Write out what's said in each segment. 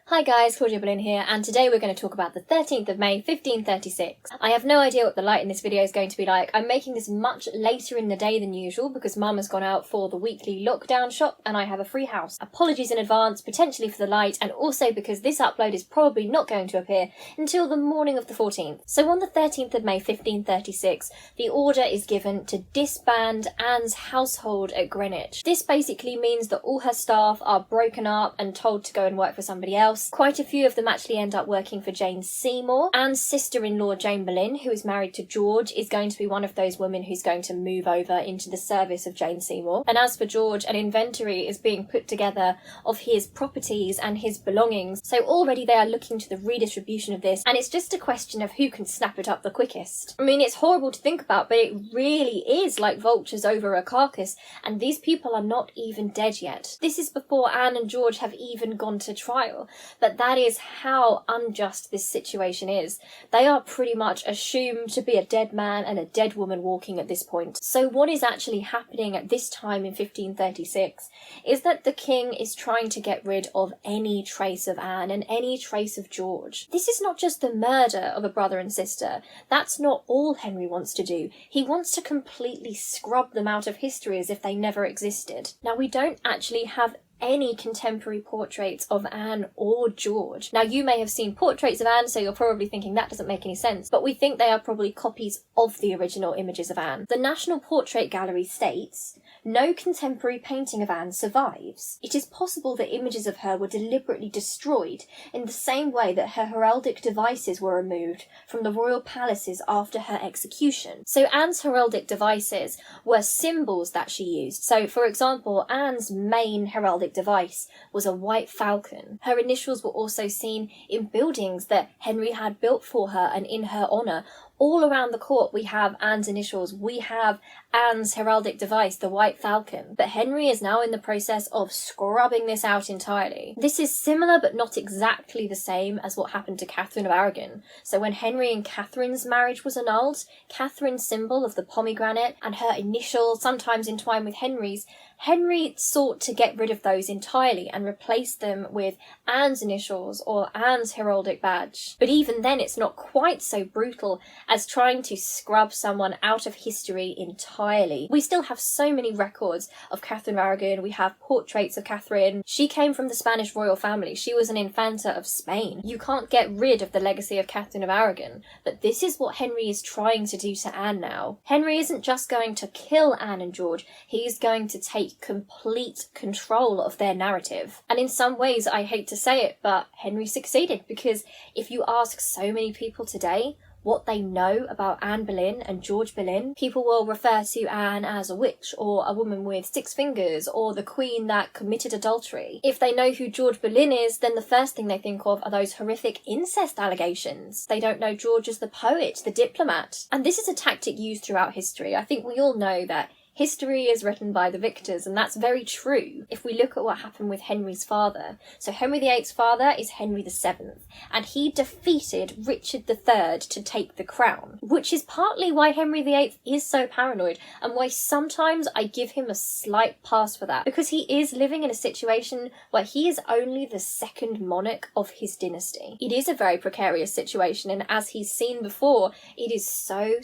Hi guys, Claudia Boleyn here, and today we're going to talk about the 13th of May, 1536. I have no idea what the light in this video is going to be like. I'm making this much later in the day than usual because Mum has gone out for the weekly lockdown shop and I have a free house. Apologies in advance, potentially for the light, and also because this upload is probably not going to appear until the morning of the 14th. So on the 13th of May, 1536, the order is given to disband Anne's household at Greenwich. This basically means that all her staff are broken up and told to go and work for somebody else. Quite a few of them actually end up working for Jane Seymour. Anne's sister-in-law, Jane Boleyn, who is married to George, is going to be one of those women who's going to move over into the service of Jane Seymour. And as for George, an inventory is being put together of his properties and his belongings. So already they are looking to the redistribution of this, and it's just a question of who can snap it up the quickest. I mean, it's horrible to think about, but it really is like vultures over a carcass, and these people are not even dead yet. This is before Anne and George have even gone to trial. But that is how unjust this situation is. They are pretty much assumed to be a dead man and a dead woman walking at this point. So what is actually happening at this time in 1536 is that the king is trying to get rid of any trace of Anne and any trace of George. This is not just the murder of a brother and sister. That's not all Henry wants to do. He wants to completely scrub them out of history as if they never existed. Now, we don't actually have any contemporary portraits of Anne or George. Now, you may have seen portraits of Anne, so you're probably thinking that doesn't make any sense, but we think they are probably copies of the original images of Anne. The National Portrait Gallery states, "No contemporary painting of Anne survives. It is possible that images of her were deliberately destroyed in the same way that her heraldic devices were removed from the royal palaces after her execution." So Anne's heraldic devices were symbols that she used. So, for example, Anne's main heraldic device was a white falcon. Her initials were also seen in buildings that Henry had built for her and in her honour. All around the court we have Anne's initials, we have Anne's heraldic device, the white falcon. But Henry is now in the process of scrubbing this out entirely. This is similar but not exactly the same as what happened to Catherine of Aragon. So when Henry and Catherine's marriage was annulled, Catherine's symbol of the pomegranate and her initials, sometimes entwined with Henry's, Henry sought to get rid of those entirely and replace them with Anne's initials or Anne's heraldic badge. But even then it's not quite so brutal as trying to scrub someone out of history entirely. We still have so many records of Catherine of Aragon. We have portraits of Catherine. She came from the Spanish royal family. She was an infanta of Spain. You can't get rid of the legacy of Catherine of Aragon. But this is what Henry is trying to do to Anne now. Henry isn't just going to kill Anne and George. He's going to take complete control of their narrative. And in some ways, I hate to say it, but Henry succeeded, because if you ask so many people today what they know about Anne Boleyn and George Boleyn, people will refer to Anne as a witch, or a woman with 6 fingers, or the queen that committed adultery. If they know who George Boleyn is, then the first thing they think of are those horrific incest allegations. They don't know George as the poet, the diplomat. And this is a tactic used throughout history. I think we all know that history is written by the victors, and that's very true if we look at what happened with Henry's father. So Henry VIII's father is Henry VII, and he defeated Richard III to take the crown, which is partly why Henry VIII is so paranoid, and why sometimes I give him a slight pass for that, because he is living in a situation where he is only the second monarch of his dynasty. It is a very precarious situation, and as he's seen before, it is so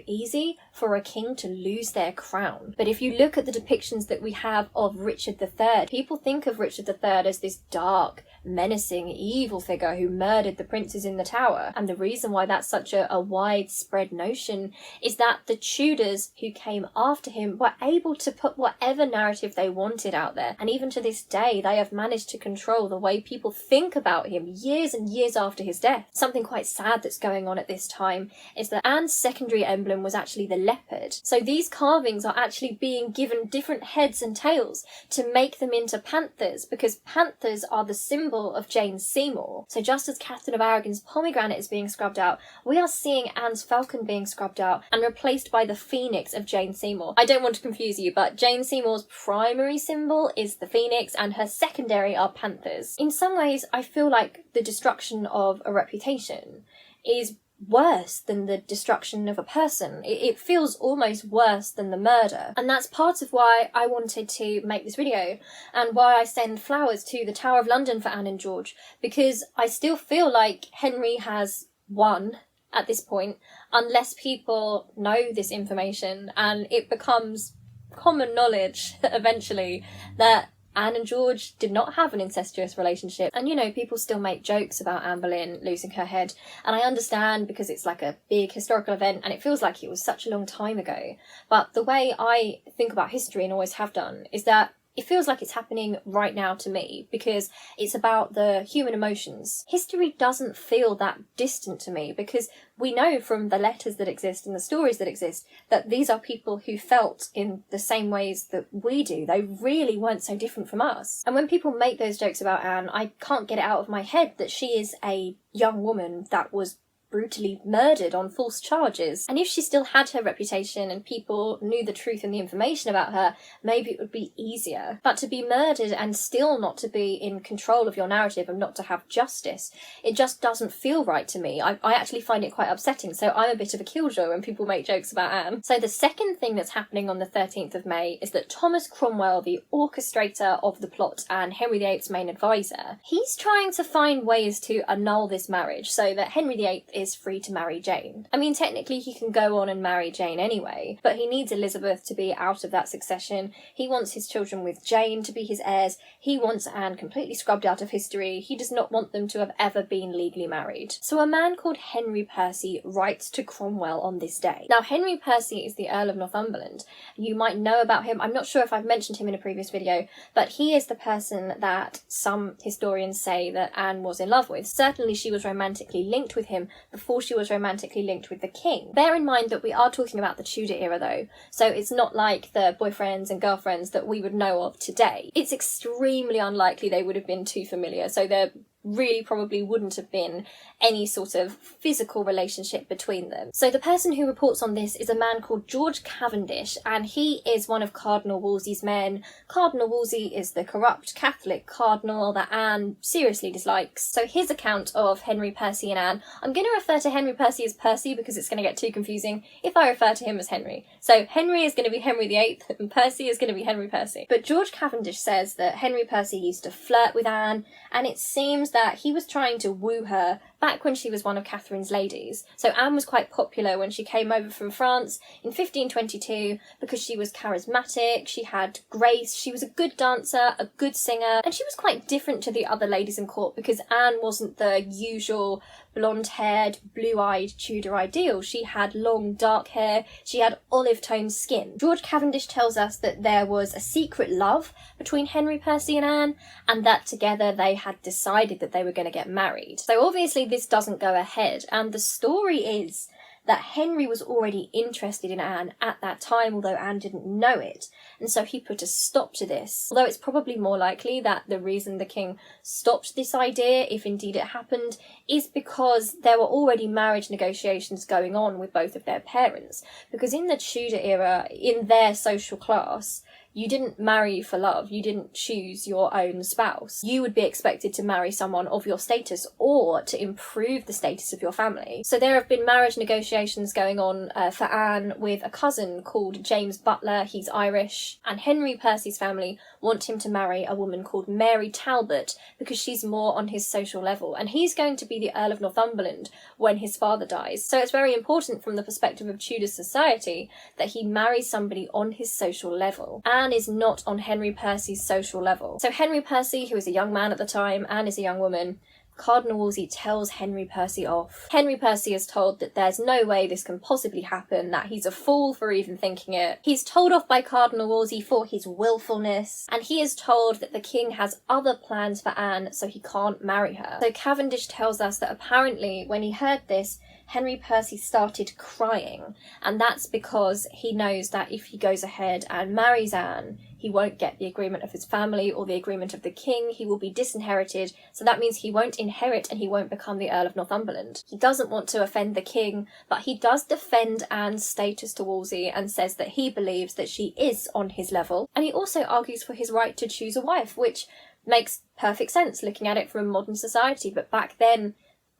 easy for a king to lose their crown. But if you look at the depictions that we have of Richard III, people think of Richard III as this dark, menacing, evil figure who murdered the princes in the Tower. And the reason why that's such a widespread notion is that the Tudors who came after him were able to put whatever narrative they wanted out there. And even to this day, they have managed to control the way people think about him years and years after his death. Something quite sad that's going on at this time is that Anne's secondary emblem was actually the leopard. So these carvings are actually being given different heads and tails to make them into panthers, because panthers are the symbol of Jane Seymour. So just as Catherine of Aragon's pomegranate is being scrubbed out, we are seeing Anne's falcon being scrubbed out and replaced by the phoenix of Jane Seymour. I don't want to confuse you, but Jane Seymour's primary symbol is the phoenix and her secondary are panthers. In some ways, I feel like the destruction of a reputation is worse than the destruction of a person. It feels almost worse than the murder. And that's part of why I wanted to make this video, and why I send flowers to the Tower of London for Anne and George, because I still feel like Henry has won at this point, unless people know this information, and it becomes common knowledge eventually that Anne and George did not have an incestuous relationship. And you know, people still make jokes about Anne Boleyn losing her head, and I understand because it's like a big historical event and it feels like it was such a long time ago. But the way I think about history, and always have done, is that it feels like it's happening right now to me, because it's about the human emotions. History doesn't feel that distant to me, because we know from the letters that exist and the stories that exist that these are people who felt in the same ways that we do. They really weren't so different from us. And when people make those jokes about Anne, I can't get it out of my head that she is a young woman that was brutally murdered on false charges. And if she still had her reputation and people knew the truth and the information about her, maybe it would be easier. But to be murdered and still not to be in control of your narrative and not to have justice, it just doesn't feel right to me. I actually find it quite upsetting, so I'm a bit of a killjoy when people make jokes about Anne. So the second thing that's happening on the 13th of May is that Thomas Cromwell, the orchestrator of the plot and Henry VIII's main advisor, he's trying to find ways to annul this marriage so that Henry VIII is free to marry Jane. I mean, technically he can go on and marry Jane anyway, but he needs Elizabeth to be out of that succession. He wants his children with Jane to be his heirs. He wants Anne completely scrubbed out of history. He does not want them to have ever been legally married. So a man called Henry Percy writes to Cromwell on this day. Now, Henry Percy is the Earl of Northumberland. You might know about him. I'm not sure if I've mentioned him in a previous video, but he is the person that some historians say that Anne was in love with. Certainly she was romantically linked with him before she was romantically linked with the king. Bear in mind that we are talking about the Tudor era though, so it's not like the boyfriends and girlfriends that we would know of today. It's extremely unlikely they would have been too familiar, so they're really probably wouldn't have been any sort of physical relationship between them. So the person who reports on this is a man called George Cavendish, and he is one of Cardinal Wolsey's men. Cardinal Wolsey is the corrupt Catholic cardinal that Anne seriously dislikes. So his account of Henry Percy and Anne, I'm going to refer to Henry Percy as Percy because it's going to get too confusing if I refer to him as Henry. So Henry is going to be Henry VIII and Percy is going to be Henry Percy. But George Cavendish says that Henry Percy used to flirt with Anne, and it seems that he was trying to woo her back when she was one of Catherine's ladies. So Anne was quite popular when she came over from France in 1522 because she was charismatic, she had grace, she was a good dancer, a good singer, and she was quite different to the other ladies in court because Anne wasn't the usual blonde-haired, blue-eyed Tudor ideal. She had long dark hair, she had olive-toned skin. George Cavendish tells us that there was a secret love between Henry Percy and Anne, and that together they had decided that they were going to get married. So obviously this doesn't go ahead, and the story is that Henry was already interested in Anne at that time, although Anne didn't know it, and so he put a stop to this. Although it's probably more likely that the reason the king stopped this idea, if indeed it happened, is because there were already marriage negotiations going on with both of their parents. Because in the Tudor era, in their social class, you didn't marry for love, you didn't choose your own spouse. You would be expected to marry someone of your status or to improve the status of your family. So there have been marriage negotiations going on for Anne with a cousin called James Butler, he's Irish, and Henry Percy's family want him to marry a woman called Mary Talbot because she's more on his social level, and he's going to be the Earl of Northumberland when his father dies. So it's very important from the perspective of Tudor society that he marries somebody on his social level. Anne is not on Henry Percy's social level. So Henry Percy, who is a young man at the time, Anne is a young woman, Cardinal Wolsey tells Henry Percy off. Henry Percy is told that there's no way this can possibly happen, that he's a fool for even thinking it. He's told off by Cardinal Wolsey for his willfulness, and he is told that the king has other plans for Anne, so he can't marry her. So Cavendish tells us that apparently when he heard this, Henry Percy started crying, and that's because he knows that if he goes ahead and marries Anne, he won't get the agreement of his family or the agreement of the king. He will be disinherited, so that means he won't inherit and he won't become the Earl of Northumberland. He doesn't want to offend the king, but he does defend Anne's status to Wolsey and says that he believes that she is on his level, and he also argues for his right to choose a wife, which makes perfect sense looking at it from modern society, but back then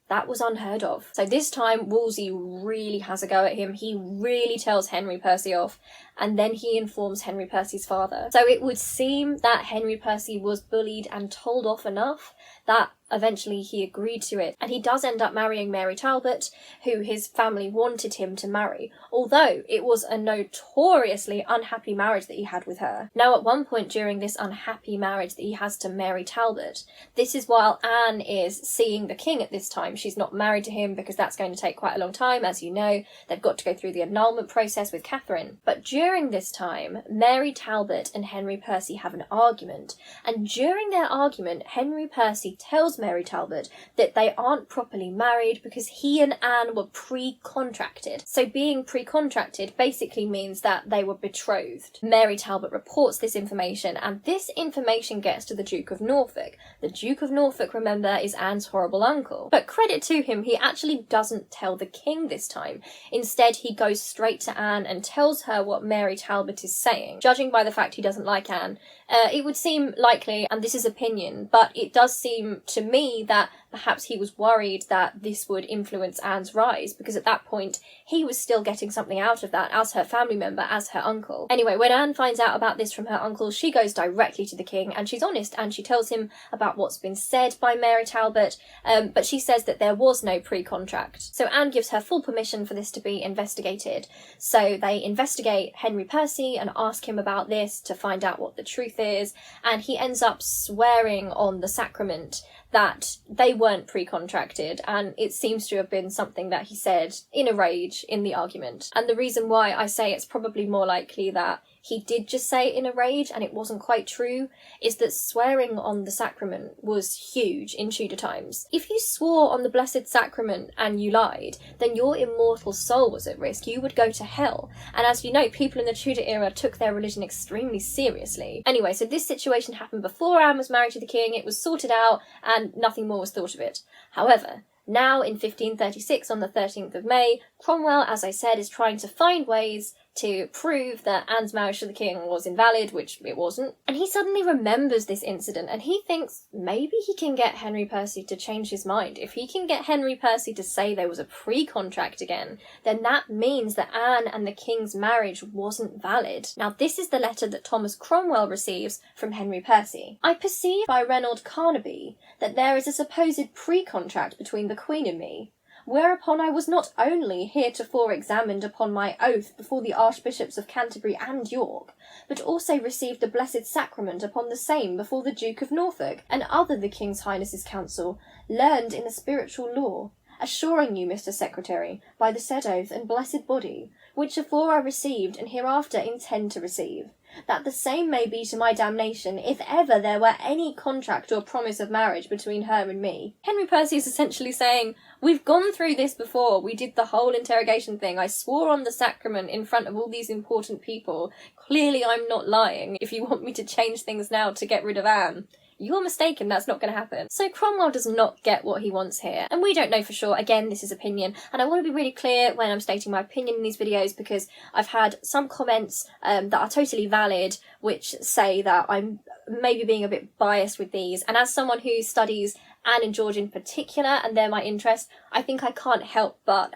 That was unheard of. So this time, Wolsey really has a go at him. He really tells Henry Percy off, and then he informs Henry Percy's father. So it would seem that Henry Percy was bullied and told off enough that eventually he agreed to it, and he does end up marrying Mary Talbot, who his family wanted him to marry, although it was a notoriously unhappy marriage that he had with her. Now, at one point during this unhappy marriage that he has to Mary Talbot, this is while Anne is seeing the king at this time. She's not married to him because that's going to take quite a long time. As you know, they've got to go through the annulment process with Catherine. But during this time, Mary Talbot and Henry Percy have an argument, and during their argument, Henry Percy tells Mary Talbot that they aren't properly married because he and Anne were pre-contracted. So being pre-contracted basically means that they were betrothed. Mary Talbot reports this information, and this information gets to the Duke of Norfolk. The Duke of Norfolk, remember, is Anne's horrible uncle. But credit to him, he actually doesn't tell the king this time. Instead, he goes straight to Anne and tells her what Mary Talbot is saying. Judging by the fact he doesn't like Anne, it would seem likely, and this is opinion, but it does seem to me that perhaps he was worried that this would influence Anne's rise, because at that point he was still getting something out of that as her family member, as her uncle. Anyway, when Anne finds out about this from her uncle, she goes directly to the king, and she's honest, and she tells him about what's been said by Mary Talbot, but she says that there was no pre-contract. So Anne gives her full permission for this to be investigated. So they investigate Henry Percy and ask him about this to find out what the truth is, and he ends up swearing on the sacrament that they weren't pre-contracted, and it seems to have been something that he said in a rage in the argument. And the reason why I say it's probably more likely that he did just say it in a rage and it wasn't quite true is that swearing on the sacrament was huge in Tudor times. If you swore on the Blessed Sacrament and you lied, then your immortal soul was at risk. You would go to hell. And as you know, people in the Tudor era took their religion extremely seriously. Anyway, so this situation happened before Anne was married to the king. It was sorted out and nothing more was thought of it. However, now in 1536, on the 13th of May, Cromwell, as I said, is trying to find ways to prove that Anne's marriage to the king was invalid, which it wasn't. And he suddenly remembers this incident, and he thinks maybe he can get Henry Percy to change his mind. If he can get Henry Percy to say there was a pre-contract again, then that means that Anne and the king's marriage wasn't valid. Now, this is the letter that Thomas Cromwell receives from Henry Percy. I perceive by Reynold Carnaby that there is a supposed pre-contract between the Queen and me, whereupon I was not only heretofore examined upon my oath before the Archbishops of Canterbury and York, but also received the Blessed Sacrament upon the same before the Duke of Norfolk, and other the King's Highness's council, learned in the spiritual law, assuring you, Mr. Secretary, by the said oath and blessed body, which afore I received and hereafter intend to receive, that the same may be to my damnation if ever there were any contract or promise of marriage between her and me. Henry Percy is essentially saying, we've gone through this before, we did the whole interrogation thing, I swore on the sacrament in front of all these important people, clearly I'm not lying. If you want me to change things now to get rid of Anne, you're mistaken, that's not going to happen. So Cromwell does not get what he wants here, and we don't know for sure. Again, this is opinion, and I want to be really clear when I'm stating my opinion in these videos, because I've had some comments that are totally valid which say that I'm maybe being a bit biased with these, and as someone who studies Anne and George in particular, and they're my interest, I think I can't help but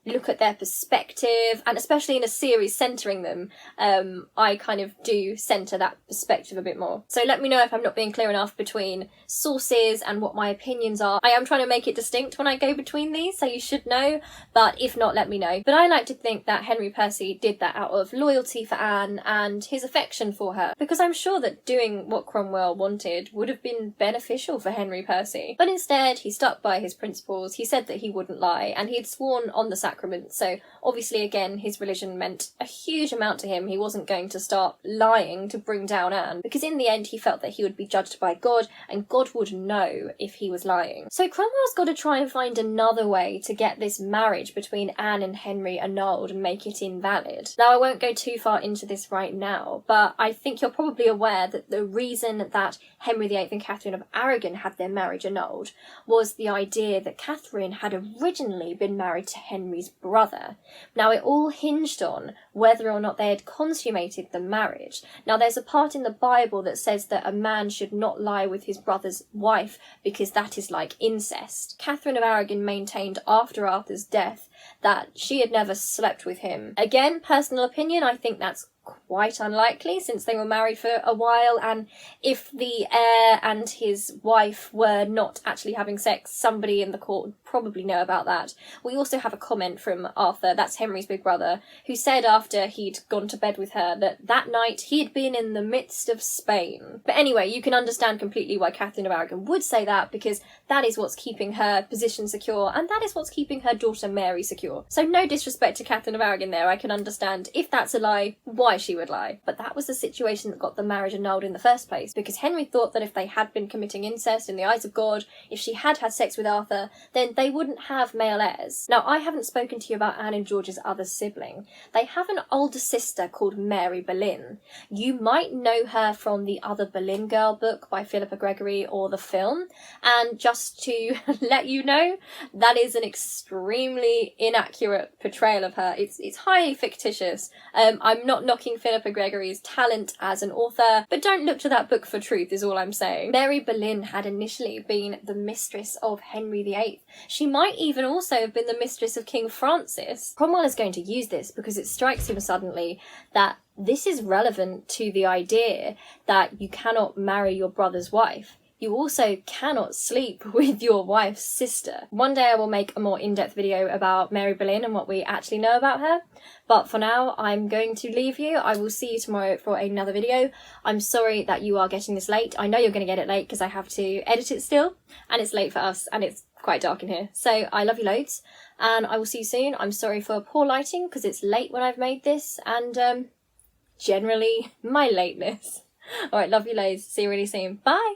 look at their perspective, and especially in a series centering them, I kind of do centre that perspective a bit more. So let me know if I'm not being clear enough between sources and what my opinions are. I am trying to make it distinct when I go between these, so you should know, but if not, let me know. But I like to think that Henry Percy did that out of loyalty for Anne and his affection for her, because I'm sure that doing what Cromwell wanted would have been beneficial for Henry Percy. But instead, he stuck by his principles, he said that he wouldn't lie, and he had sworn on the sacrament. So obviously, again, his religion meant a huge amount to him. He wasn't going to start lying to bring down Anne, because in the end he felt that he would be judged by God, and God would know if he was lying. So Cromwell's got to try and find another way to get this marriage between Anne and Henry annulled and make it invalid. Now, I won't go too far into this right now, but I think you're probably aware that the reason that Henry VIII and Catherine of Aragon had their marriage annulled was the idea that Catherine had originally been married to Henry Henry's brother. Now, it all hinged on whether or not they had consummated the marriage. Now, there's a part in the Bible that says that a man should not lie with his brother's wife because that is like incest. Catherine of Aragon maintained after Arthur's death that she had never slept with him. Again, personal opinion, I think that's quite unlikely since they were married for a while, and if the heir and his wife were not actually having sex, somebody in the court would probably know about that. We also have a comment from Arthur, that's Henry's big brother, who said after he'd gone to bed with her that night he had been in the midst of Spain. But anyway, you can understand completely why Catherine of Aragon would say that, because that is what's keeping her position secure, and that is what's keeping her daughter Mary secure. So no disrespect to Catherine of Aragon there, I can understand if that's a lie, why she would lie. But that was the situation that got the marriage annulled in the first place, because Henry thought that if they had been committing incest in the eyes of God, if she had had sex with Arthur, then they wouldn't have male heirs. Now, I haven't spoken to you about Anne and George's other sibling. They have an older sister called Mary Boleyn. You might know her from the Other Boleyn Girl book by Philippa Gregory or the film, and just to let you know, that is an extremely inaccurate portrayal of her. It's highly fictitious. I'm not knocking Philippa Gregory's talent as an author, but don't look to that book for truth is all I'm saying. Mary Boleyn had initially been the mistress of Henry VIII. She might even also have been the mistress of King Francis. Cromwell is going to use this because it strikes him suddenly that this is relevant to the idea that you cannot marry your brother's wife. You also cannot sleep with your wife's sister. One day I will make a more in-depth video about Mary Boleyn and what we actually know about her. But for now, I'm going to leave you. I will see you tomorrow for another video. I'm sorry that you are getting this late. I know you're going to get it late because I have to edit it still. And it's late for us and it's quite dark in here. So I love you loads and I will see you soon. I'm sorry for poor lighting because it's late when I've made this and generally my lateness. Alright, love you loads. See you really soon. Bye!